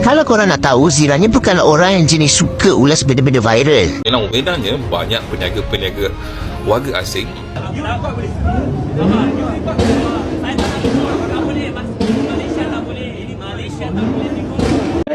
Kalau korang nak tahu, Zira ni bukan orang yang jenis suka ulas benda-benda viral. Dalam bedanya banyak peniaga-peniaga warga asing.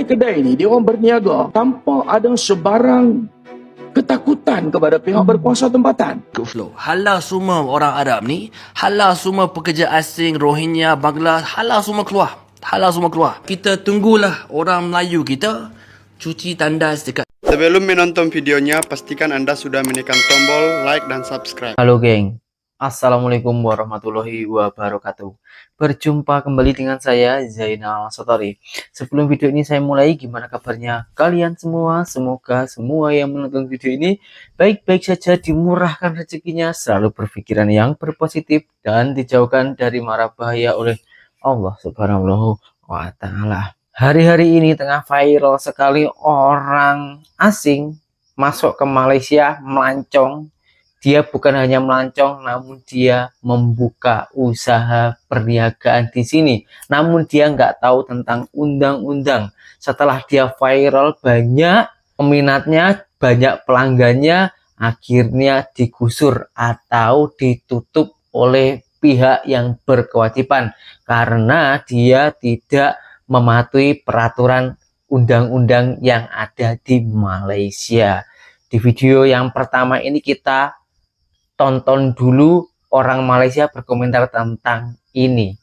Kedai ni dia orang berniaga tanpa ada sebarang ketakutan kepada pihak berkuasa tempatan. Flow. Halal semua orang Arab ni, halal semua pekerja asing, Rohingya, Bangla, halal semua keluar. Halal semua keluar. Kita tunggulah orang Melayu kita cuci tandas dekat. Sebelum menonton videonya, pastikan Anda sudah menekan tombol like dan subscribe. Halo geng, Assalamualaikum warahmatullahi wabarakatuh. Berjumpa kembali dengan saya Zainal Satori. Sebelum video ini saya mulai, gimana kabarnya kalian semua? Semoga semua yang menonton video ini baik-baik saja, dimurahkan rezekinya, selalu berpikiran yang berpositif, dan dijauhkan dari mara bahaya oleh Allah Subhanahu wa Ta'ala. Hari-hari ini tengah viral sekali orang asing masuk ke Malaysia melancong. Dia bukan hanya melancong, namun dia membuka usaha perniagaan di sini. Namun dia nggak tahu tentang undang-undang. Setelah dia viral, banyak peminatnya, banyak pelanggannya, akhirnya digusur atau ditutup oleh pihak yang berkewajiban karena dia tidak mematuhi peraturan undang-undang yang ada di Malaysia. Di video yang pertama ini kita tonton dulu orang Malaysia berkomentar tentang ini.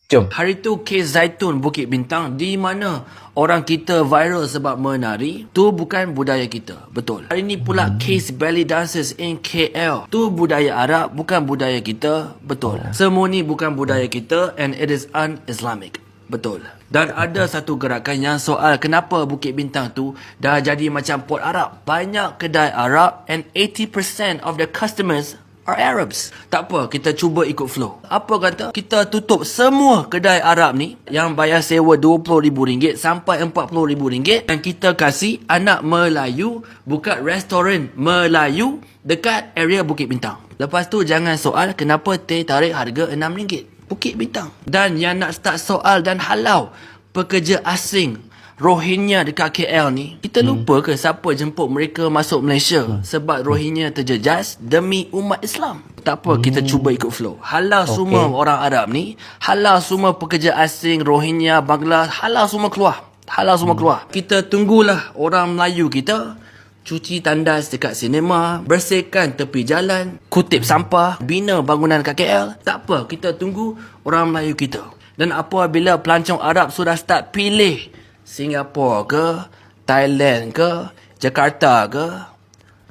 Jom. Hari tu kes Zaitun Bukit Bintang di mana orang kita viral sebab menari, tu bukan budaya kita. Betul. Hari ni pula kes belly dancers in KL. Tu budaya Arab, bukan budaya kita. Betul. Semua ni bukan budaya kita and it is un-Islamic. Betul. Dan ada satu gerakan yang soal kenapa Bukit Bintang tu dah jadi macam port Arab. Banyak kedai Arab and 80% of the customers are Arabs. Tak apa, kita cuba ikut flow. Apa kata kita tutup semua kedai Arab ni yang bayar sewa RM20,000 sampai RM40,000 dan kita kasih anak Melayu buka restoran Melayu dekat area Bukit Bintang. Lepas tu jangan soal kenapa teh tarik harga RM6 Bukit Bintang. Dan yang nak start soal dan halau pekerja asing Rohingya dekat KL ni, kita lupa ke siapa jemput mereka masuk Malaysia sebab Rohingya terjejas demi umat Islam? Tak apa, kita cuba ikut flow. Halal semua orang Arab ni, halal semua pekerja asing, Rohingya, Bangla, halal semua keluar. Halal semua keluar. Kita tunggulah orang Melayu kita cuci tandas dekat sinema, bersihkan tepi jalan, kutip sampah, bina bangunan kat KL. Tak apa, kita tunggu orang Melayu kita. Dan apabila pelancong Arab sudah start pilih Singapura ke, Thailand ke, Jakarta ke,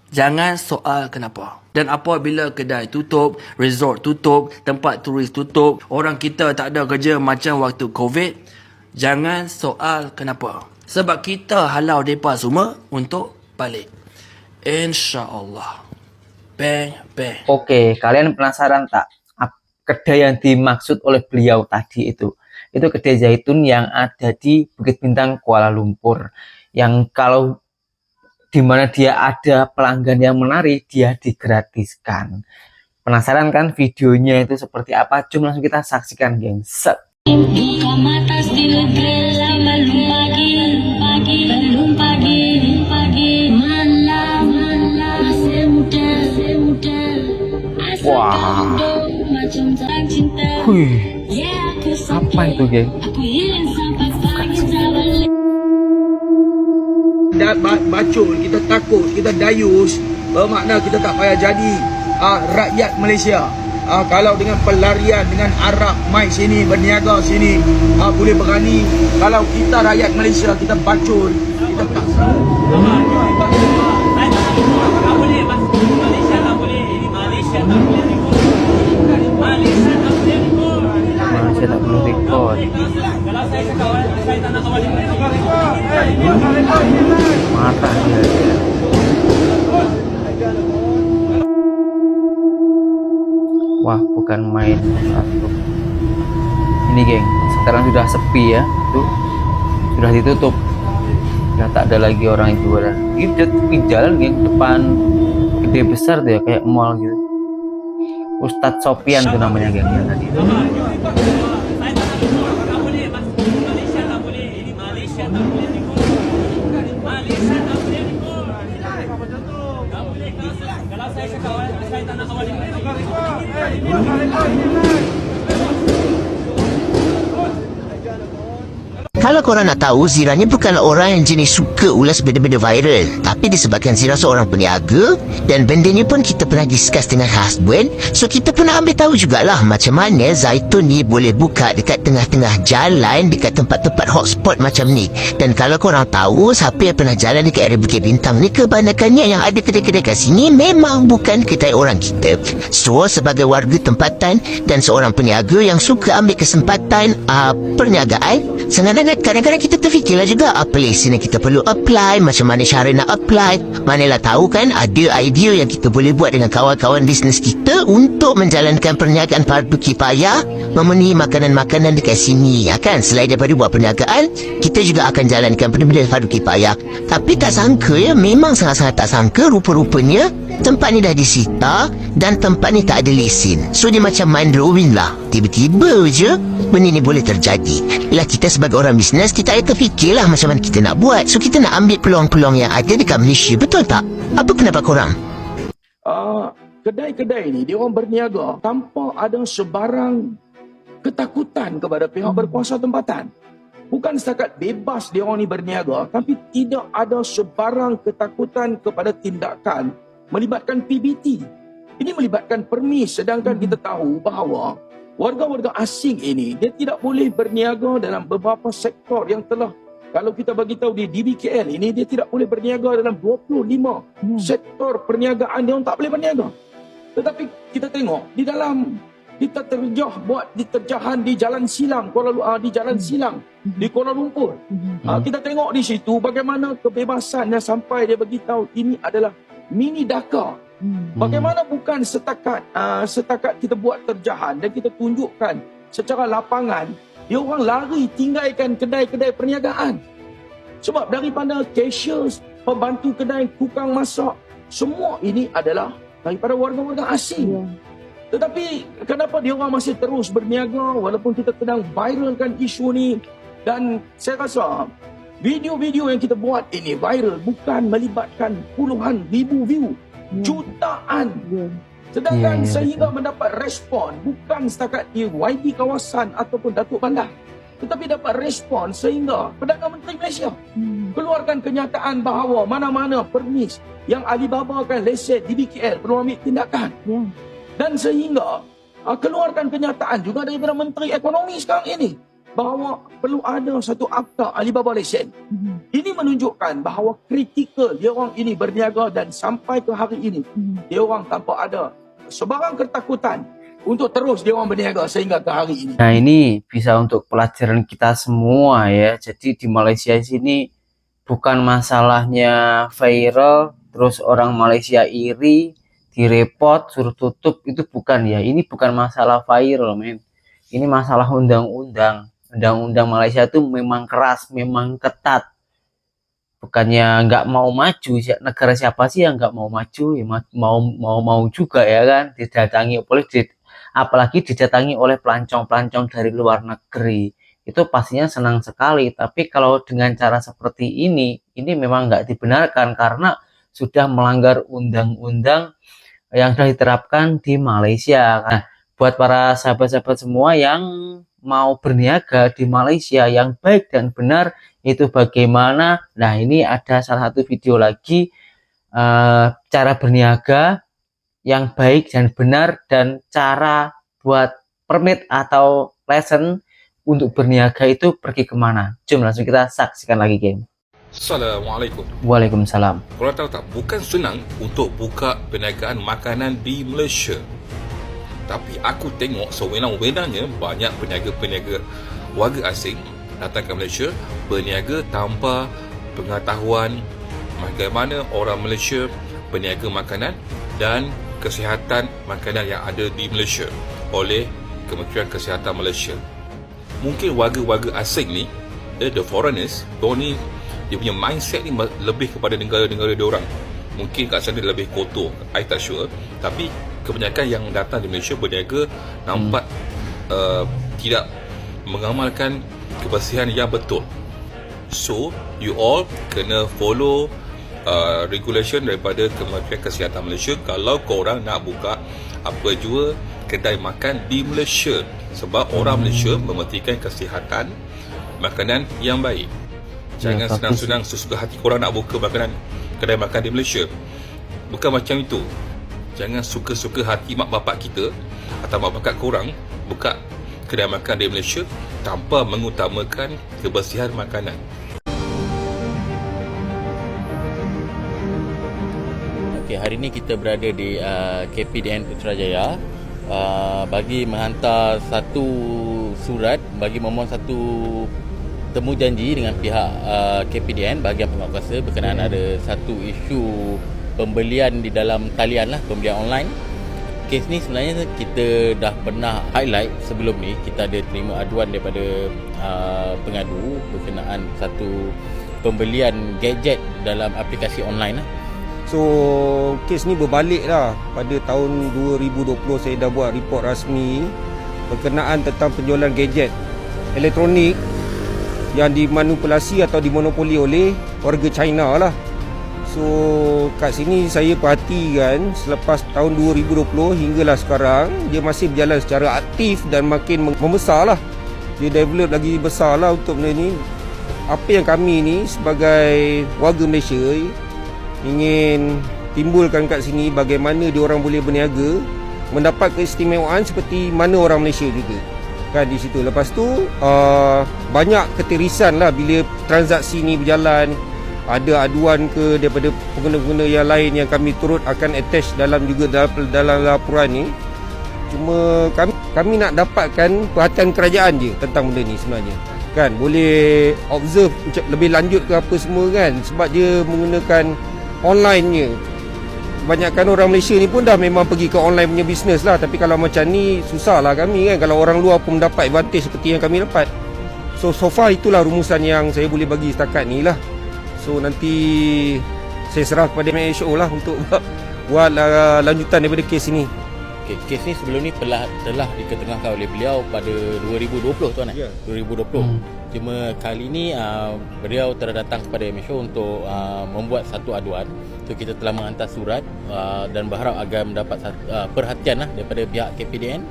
jangan soal kenapa. Dan apabila kedai tutup, resort tutup, tempat turis tutup, orang kita tak ada kerja macam waktu COVID, jangan soal kenapa. Sebab kita halau mereka semua untuk balik. InsyaAllah. Bang, bang. Oke, kalian penasaran tak kedai yang dimaksud oleh beliau tadi itu? Itu kedai zaitun yang ada di Bukit Bintang, Kuala Lumpur. Yang kalau di mana dia ada pelanggan yang menari, dia digratiskan. Penasaran kan videonya itu seperti apa? Jom langsung kita saksikan, geng. Set. Wah. Wih. Apa itu, geng? Bacul, kita takut, kita dayus, bermakna kita tak payah jadi rakyat Malaysia. Kalau dengan pelarian, dengan Arab mai sini, berniaga sini, boleh berani. Kalau kita rakyat Malaysia, kita bacul, kita paksa. Malaysia tak perlu record. Marah dia. Wah, bukan main satu. Ini geng, sekarang sudah sepi ya. Tuh, sudah ditutup. Sudah tak ada lagi orang yang jualan. Ini tepi jalan geng, depan gede besar tuh ya, kayak mall gitu. Ustadz Sopian tuh namanya geng yang tadi. Malaysia tak boleh, Malaysia tak boleh, ini Malaysia tak boleh. Kalau korang nak tahu, Zira ni bukanlah orang yang jenis suka ulas benda-benda viral. Tapi disebabkan Zira seorang peniaga dan benda ni pun kita pernah discuss dengan husband, so kita pernah ambil tahu jugalah macam mana Zaitun ni boleh buka dekat tengah-tengah jalan, dekat tempat-tempat hotspot macam ni. Dan kalau korang tahu, siapa yang pernah jalan dekat area Bukit Bintang ni, kebanyakannya yang ada kedai-kedai kat sini memang bukan kedai orang kita. So sebagai warga tempatan dan seorang peniaga yang suka ambil kesempatan perniagaan, kadang-kadang kita terfikirlah juga apa lesen yang kita perlu apply, macam mana cara nak apply. Manalah tahu kan ada idea yang kita boleh buat dengan kawan-kawan bisnes kita untuk menjalankan perniagaan fardu kifayah, memenuhi makanan-makanan dekat sini, kan? Selain daripada buat perniagaan, kita juga akan jalankan benda-benda fardu kifayah. Tapi tak sangka ya, memang sangat-sangat tak sangka, rupa-rupanya tempat ni dah disita dan tempat ni tak ada lesen. So dia macam mind blowing lah. Tiba-tiba je benda ni boleh terjadi. Yelah, kita sebagai orang bisnes, kita akan terfikirlah macam mana kita nak buat. So kita nak ambil peluang-peluang yang ada dekat Malaysia, betul tak? Apa pendapat korang? Kedai-kedai ni dia orang berniaga tanpa ada sebarang ketakutan kepada pihak berkuasa tempatan. Bukan setakat bebas dia orang ni berniaga, tapi tidak ada sebarang ketakutan kepada tindakan melibatkan PBT. Ini melibatkan permis, sedangkan kita tahu bahawa warga-warga asing ini dia tidak boleh berniaga dalam beberapa sektor yang telah, kalau kita bagi tahu di DBKL ini, dia tidak boleh berniaga dalam 25 sektor perniagaan, dia orang tak boleh berniaga. Tetapi kita tengok di dalam, kita buat diterjahan di Jalan Silang, di Jalan Silang di Kuala Lumpur. Kita tengok di situ bagaimana kebebasan yang sampai dia bagi tahu ini adalah mini Dhaka. Bagaimana bukan setakat kita buat terjahan dan kita tunjukkan secara lapangan, dia orang lari tinggalkan kedai-kedai perniagaan. Sebab daripada cashier, pembantu kedai, tukang masak, semua ini adalah daripada warga-warga asing. Tetapi kenapa dia orang masih terus berniaga walaupun kita sedang viralkan isu ni? Dan saya rasa video-video yang kita buat ini viral bukan melibatkan puluhan ribu view, jutaan. Sedangkan sehingga mendapat respon bukan setakat di YB kawasan ataupun Datuk Bandar, tetapi dapat respon sehingga Perdana Menteri Malaysia keluarkan kenyataan bahawa mana-mana permis yang Alibaba akan lesen DBKL perlu ambil tindakan. Dan sehingga keluarkan kenyataan juga daripada Menteri Ekonomi sekarang ini bahawa perlu ada satu akta Alibaba lesen. Ini menunjukkan bahawa kritikal dia orang ini berniaga dan sampai ke hari ini dia orang tanpa ada sebarang ketakutan untuk terus dia orang berniaga sehingga ke hari ini. Nah, ini bisa untuk pelajaran kita semua ya. Jadi di Malaysia sini bukan masalahnya viral terus orang Malaysia iri, direpot, suruh tutup, itu bukan ya. Ini bukan masalah viral, men. Ini masalah undang-undang. Undang-undang Malaysia itu memang keras, memang ketat. Bukannya nggak mau maju, negara siapa sih yang nggak mau maju? Ya, mau juga ya kan, didatangi oleh, apalagi didatangi oleh pelancong-pelancong dari luar negeri. Itu pastinya senang sekali. Tapi kalau dengan cara seperti ini memang nggak dibenarkan karena sudah melanggar undang-undang yang sudah diterapkan di Malaysia. Nah, buat para sahabat-sahabat semua yang mau berniaga di Malaysia yang baik dan benar itu bagaimana? Nah, ini ada salah satu video lagi cara berniaga yang baik dan benar dan cara buat permit atau license untuk berniaga itu pergi kemana. Jom langsung kita saksikan lagi, game. Assalamualaikum. Waalaikumsalam. Korang tahu tak, bukan senang untuk buka perniagaan makanan di Malaysia. Tapi aku tengok sewenang-wenangnya banyak peniaga-peniaga warga asing datang ke Malaysia berniaga tanpa pengetahuan bagaimana orang Malaysia berniaga makanan dan kesihatan makanan yang ada di Malaysia oleh Kementerian Kesihatan Malaysia. Mungkin warga-warga asing ni, the foreigners, ni dia punya mindset ni lebih kepada negara-negara diorang. Mungkin kat sana lebih kotor, I tak sure. Tapi kebanyakan yang datang di Malaysia berniaga nampak tidak mengamalkan kebersihan yang betul. So, you all kena follow regulation daripada Kementerian Kesihatan Malaysia kalau korang nak buka apa jua kedai makan di Malaysia, sebab orang Malaysia mementingkan kesihatan makanan yang baik. Jangan bagus. senang-senang sesuka hati korang nak buka makanan kedai makan di Malaysia. Bukan macam itu. Jangan suka-suka hati mak bapak kita atau mak bapak korang buka kedai makan di Malaysia tanpa mengutamakan kebersihan makanan. Okay, hari ini kita berada di KPDN Putrajaya bagi menghantar satu surat, bagi memohon satu temu janji dengan pihak KPDN bahagian penguatkuasa berkenaan ada satu isu pembelian di dalam talian lah, pembelian online. Kes ni sebenarnya kita dah pernah highlight sebelum ni. Kita ada terima aduan daripada pengadu berkenaan satu pembelian gadget dalam aplikasi online lah. So kes ni berbalik lah. Pada tahun 2020 saya dah buat report rasmi berkenaan tentang penjualan gadget elektronik yang dimanipulasi atau dimonopoli oleh warga China lah. So kat sini saya perhatikan selepas tahun 2020 hinggalah sekarang dia masih berjalan secara aktif dan makin membesar lah. Dia develop lagi besar lah untuk benda ni. Apa yang kami ni sebagai warga Malaysia ingin timbulkan kat sini bagaimana diorang boleh berniaga, mendapat keistimewaan seperti mana orang Malaysia juga kan di situ. Lepas tu banyak ketirisan lah bila transaksi ni berjalan. Ada aduan ke daripada pengguna-pengguna yang lain yang kami turut akan attach dalam laporan ni. Cuma kami nak dapatkan perhatian kerajaan je tentang benda ni sebenarnya kan. Boleh observe lebih lanjut ke apa semua kan, sebab dia menggunakan online-nya. Kebanyakan orang Malaysia ni pun dah memang pergi ke online punya bisnes lah. Tapi kalau macam ni susah lah kami kan, kalau orang luar pun dapat advantage seperti yang kami dapat. So far itulah rumusan yang saya boleh bagi setakat ni lah. So nanti saya serah kepada MHO lah untuk buat lanjutan daripada kes ini. Okay, kes ni sebelum ni telah diketengahkan oleh beliau pada 2020 tuan Ya. 2020. Cuma kali ni beliau terdatang kepada MHO untuk membuat satu aduan. So kita telah menghantar surat dan berharap agar mendapat perhatian lah daripada pihak KPDN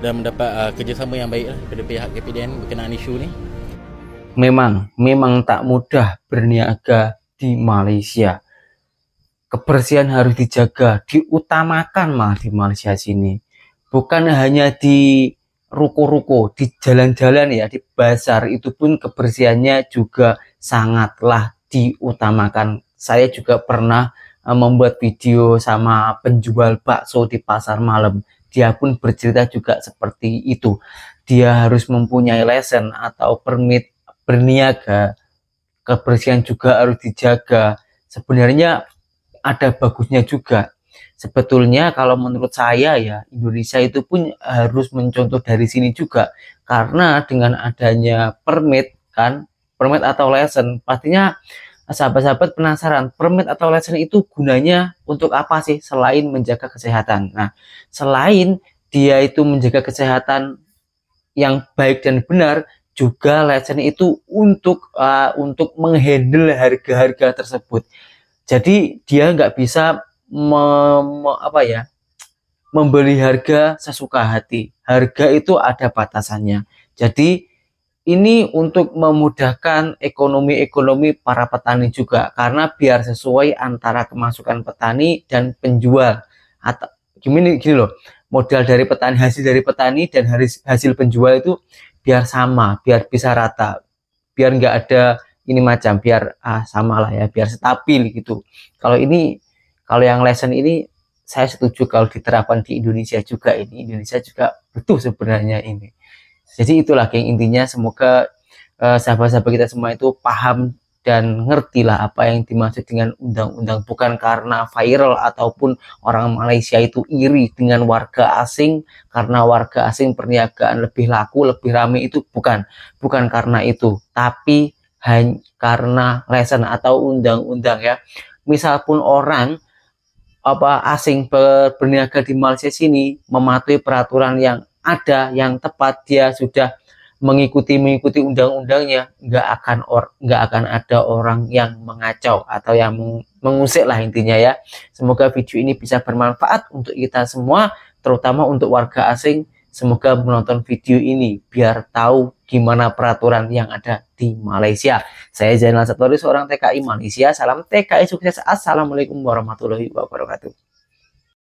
dan mendapat kerjasama yang baik lah daripada pihak KPDN berkenaan isu ni. Memang tak mudah berniaga di Malaysia. Kebersihan harus dijaga, diutamakan malah di Malaysia sini. Bukan hanya di ruko-ruko, di jalan-jalan ya, di bazar itu pun kebersihannya juga sangatlah diutamakan. Saya juga pernah membuat video sama penjual bakso di pasar malam. Dia pun bercerita juga seperti itu. Dia harus mempunyai lisensi atau permit berniaga. Kebersihan juga harus dijaga. Sebenarnya ada bagusnya juga. Sebetulnya kalau menurut saya ya, Indonesia itu pun harus mencontoh dari sini juga. Karena dengan adanya permit atau license, pastinya sahabat-sahabat penasaran, permit atau license itu gunanya untuk apa sih selain menjaga kesehatan. Nah, selain dia itu menjaga kesehatan yang baik dan benar, juga license itu untuk menghandle harga-harga tersebut. Jadi dia nggak bisa membeli harga sesuka hati. Harga itu ada batasannya. Jadi ini untuk memudahkan ekonomi para petani juga, karena biar sesuai antara kemasukan petani dan penjual. Atau gini loh, modal dari petani, hasil dari petani dan hasil penjual itu biar sama, biar bisa rata, biar nggak ada biar sama lah ya, biar stabil gitu. Kalau yang lesson ini saya setuju kalau diterapkan di Indonesia juga. Indonesia juga butuh sebenarnya ini. Jadi itulah yang intinya, semoga sahabat-sahabat kita semua itu paham dan ngerti lah apa yang dimaksud dengan undang-undang. Bukan karena viral ataupun orang Malaysia itu iri dengan warga asing, karena warga asing perniagaan lebih laku, lebih ramai, itu bukan karena itu, tapi hanya karena license atau undang-undang ya. Misal pun orang asing berniaga di Malaysia sini mematuhi peraturan yang ada, yang tepat, dia sudah mengikuti undang-undangnya, nggak akan ada orang yang mengacau atau yang mengusik lah intinya ya. Semoga video ini bisa bermanfaat untuk kita semua, terutama untuk warga asing. Semoga menonton video ini biar tahu gimana peraturan yang ada di Malaysia. Saya Zainal Satori, seorang TKI Malaysia. Salam TKI sukses. Assalamualaikum warahmatullahi wabarakatuh.